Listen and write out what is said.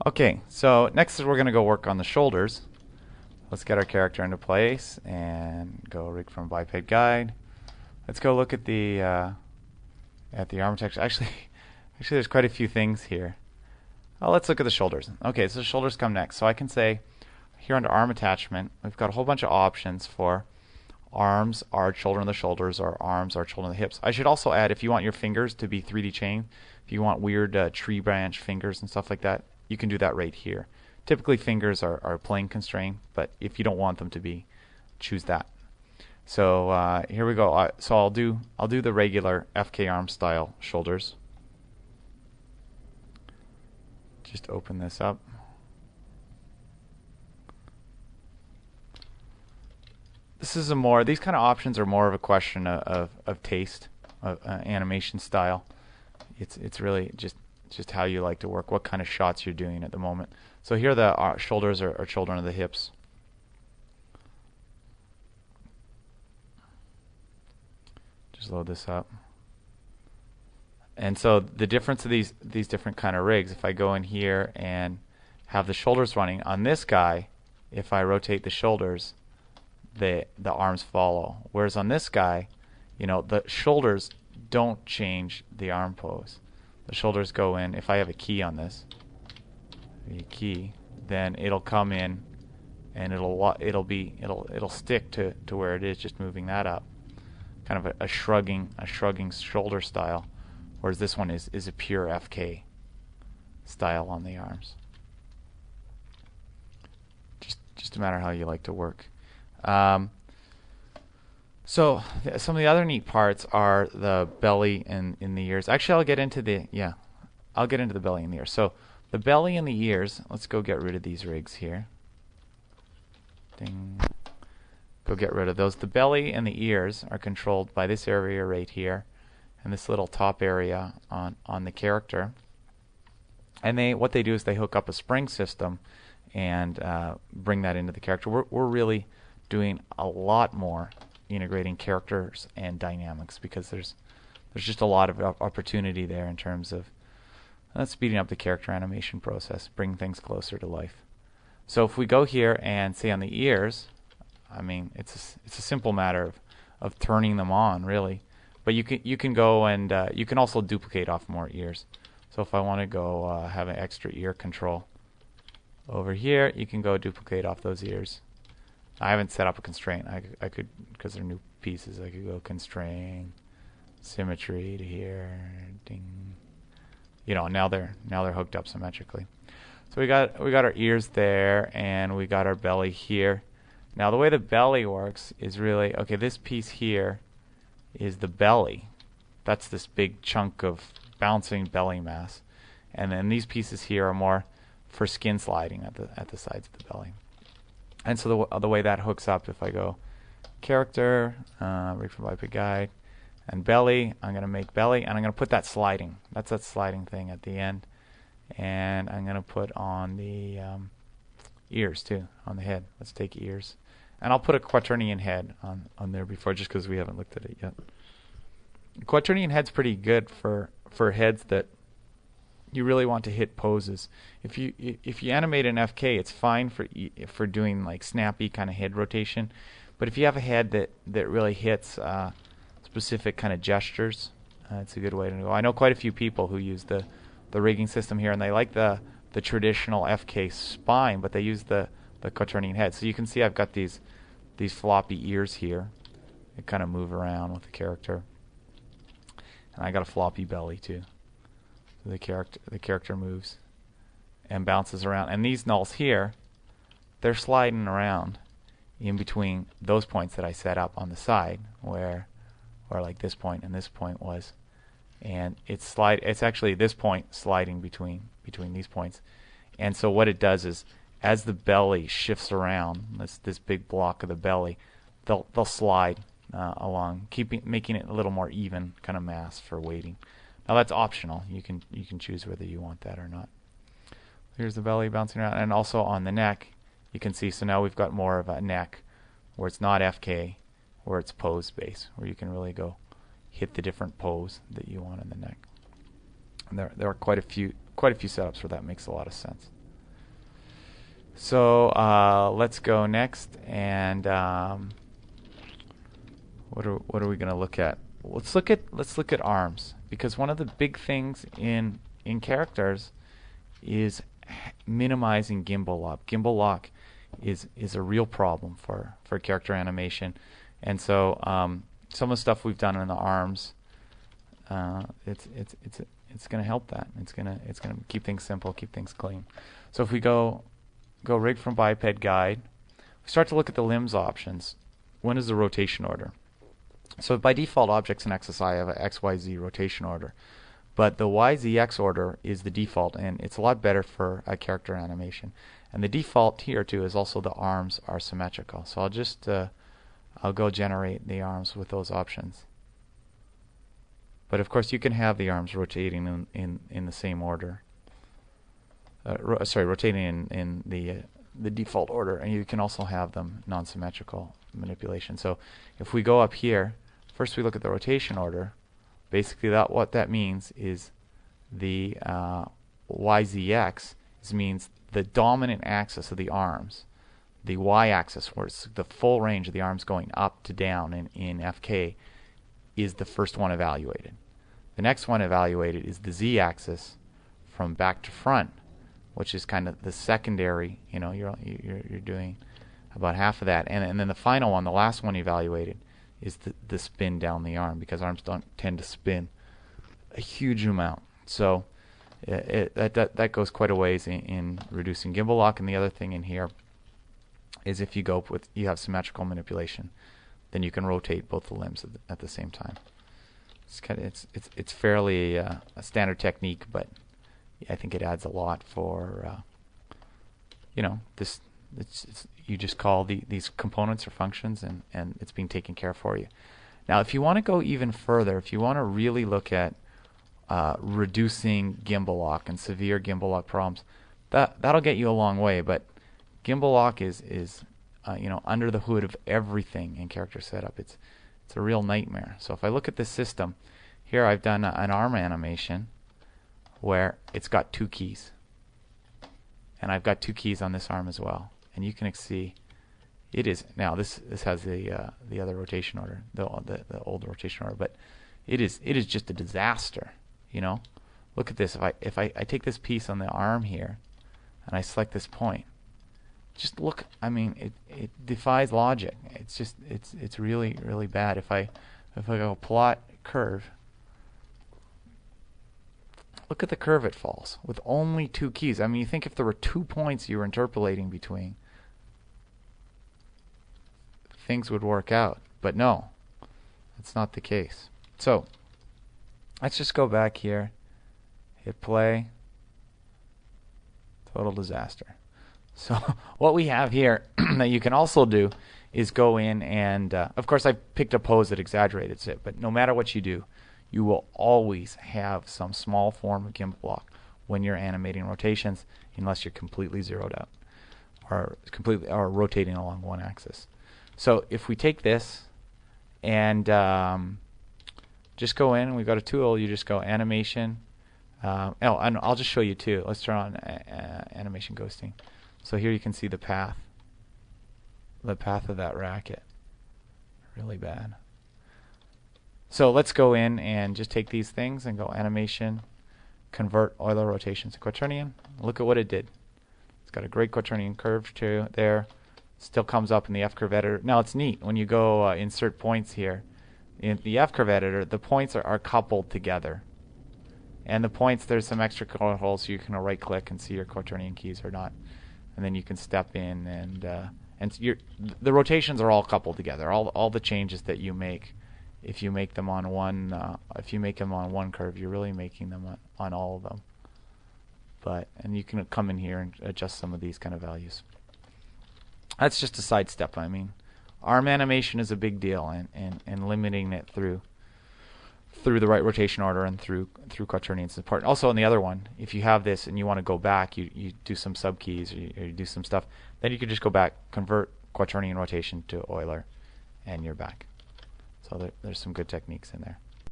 Okay, so next is we're going to go work on the shoulders. Let's get our character into place and go rig from biped guide. Let's go look at the arm texture. Actually, there's quite a few things here. Oh, let's look at the shoulders. Okay, so the shoulders come next. So I can say here under arm attachment, we've got a whole bunch of options for arms, arch, shoulder, and the shoulders, or arms, arch, shoulder, and the hips. I should also add, if you want your fingers to be 3D chain, if you want weird tree branch fingers and stuff like that, you can do that right here. Typically fingers are plane constrained, but if you don't want them to be, choose that. So here we go. So I'll do the regular FK arm style shoulders. Just open this up. These kind of options are more of a question of taste, of animation style. It's really just how you like to work, what kind of shots you're doing at the moment. So here the shoulders are children of the hips. Just load this up. And so the difference of these different kind of rigs, if I go in here and have the shoulders running, on this guy, if I rotate the shoulders, the arms follow. Whereas on this guy, the shoulders don't change the arm pose. The shoulders go in. If I have a key on this, then it'll come in and it'll stick to where it is, just moving that up. Kind of a shrugging shoulder style. Whereas this one is a pure FK style on the arms. Just a matter how you like to work. So some of the other neat parts are the belly and in the ears. Actually, I'll get into the belly and the ears. So the belly and the ears. Let's go get rid of these rigs here. Ding. Go get rid of those. The belly and the ears are controlled by this area right here, and this little top area on the character. And what they do is they hook up a spring system and bring that into the character. We're really doing a lot more integrating characters and dynamics, because there's just a lot of opportunity there in terms of speeding up the character animation process, bring things closer to life. So if we go here and say on the ears, I mean it's a simple matter of turning them on, really. But you can go and you can also duplicate off more ears. So if I want to go have an extra ear control over here, you can go duplicate off those ears. I haven't set up a constraint. I could, because they're new pieces, I could go constrain symmetry to here. Ding. Now they're hooked up symmetrically. So we got our ears there, and we got our belly here. Now the way the belly works is really, okay, this piece here is the belly. That's this big chunk of bouncing belly mass. And then these pieces here are more for skin sliding at the sides of the belly. And so the way that hooks up, if I go character, rig from biped guide, and belly, I'm going to make belly, and I'm going to put that sliding. That's that sliding thing at the end. And I'm going to put on the ears too, on the head. Let's take ears. And I'll put a quaternion head on there before, just because we haven't looked at it yet. Quaternion head's pretty good for heads that you really want to hit poses. If you animate an FK, it's fine for doing like snappy kind of head rotation. But if you have a head that really hits specific kind of gestures, it's a good way to go. I know quite a few people who use the rigging system here, and they like the traditional FK spine, but they use the quaternion head. So you can see I've got these floppy ears here. They kind of move around with the character. And I got a floppy belly too. So the character moves and bounces around. And these nulls here, they're sliding around in between those points that I set up on the side, where like this point and this point was. And it's actually this point sliding between these points. And so what it does is, as the belly shifts around, this big block of the belly, they'll slide along, making it a little more even kind of mass for weighting. Now that's optional. You can choose whether you want that or not. Here's the belly bouncing around, and also on the neck, you can see. So now we've got more of a neck where it's not FK, where it's pose based, where you can really go hit the different pose that you want in the neck. And there are quite a few setups where that makes a lot of sense. So let's go next, and what are we going to look at? Let's look at arms, because one of the big things in characters is minimizing gimbal lock. Gimbal lock is a real problem for character animation, and so some of the stuff we've done in the arms, it's going to help that. It's going to keep things simple, keep things clean. So if we go rig from biped guide, we start to look at the limbs options. When is the rotation order? So by default, objects in XSI have an XYZ rotation order, but the YZX order is the default, and it's a lot better for a character animation. And the default here too is also the arms are symmetrical. So I'll just I'll go generate the arms with those options. But of course, you can have the arms rotating in the same order. Rotating in the default order, and you can also have them non-symmetrical manipulation. So if we go up here, first we look at the rotation order. Basically, what that means is the YZX means the dominant axis of the arms. The Y-axis, where it's the full range of the arms going up to down in FK, is the first one evaluated. The next one evaluated is the Z-axis from back to front, which is kind of the secondary. You know, you're doing about half of that, and then the final one, the last one evaluated, is the spin down the arm, because arms don't tend to spin a huge amount. So that goes quite a ways in reducing gimbal lock. And the other thing in here is if you you have symmetrical manipulation, then you can rotate both the limbs at the same time. It's fairly a standard technique, but I think it adds a lot for this. You just call these components or functions, and it's being taken care of for you. Now, if you want to go even further, if you want to really look at reducing gimbal lock and severe gimbal lock problems, that'll get you a long way. But gimbal lock is under the hood of everything in character setup. It's a real nightmare. So if I look at this system here, I've done an arm animation where it's got 2 keys, and I've got 2 keys on this arm as well. And you can see it is now this has the other rotation order, the old rotation order, but it is just a disaster. You know, look at this. If I take this piece on the arm here and I select this point, just look. I mean, it defies logic. It's really bad. If I go plot curve, look at the curve it falls with only 2 keys. I mean, you think if there were 2 points you were interpolating between, things would work out. But no, that's not the case. So let's just go back here, hit play. Total disaster. So what we have here that you can also do is go in and, of course I picked a pose that exaggerated it, but no matter what you do, you will always have some small form of gimbal lock when you're animating rotations, unless you're completely zeroed out or rotating along one axis. So if we take this and just go in, and we've got a tool, you just go animation. And I'll just show you too. Let's turn on animation ghosting. So here you can see the path of that racket. Really bad. So let's go in and just take these things and go animation, convert Euler rotations to quaternion. Look at what it did. It's got a great quaternion curve to there. Still comes up in the F-curve editor. Now it's neat when you go insert points here. In the F-curve editor, the points are coupled together. And the points, there's some extra controls, so you can right click and see your quaternion keys or not. And then you can step in and the rotations are all coupled together. All the changes that you make, if you make them on one curve, you're really making them on all of them. And you can come in here and adjust some of these kind of values. That's just a side step. I mean, arm animation is a big deal, and limiting it through the right rotation order and through quaternions is important. Also, on the other one, if you have this and you want to go back, you do some subkeys or you do some stuff, then you can just go back, convert quaternion rotation to Euler, and you're back. So there's some good techniques in there.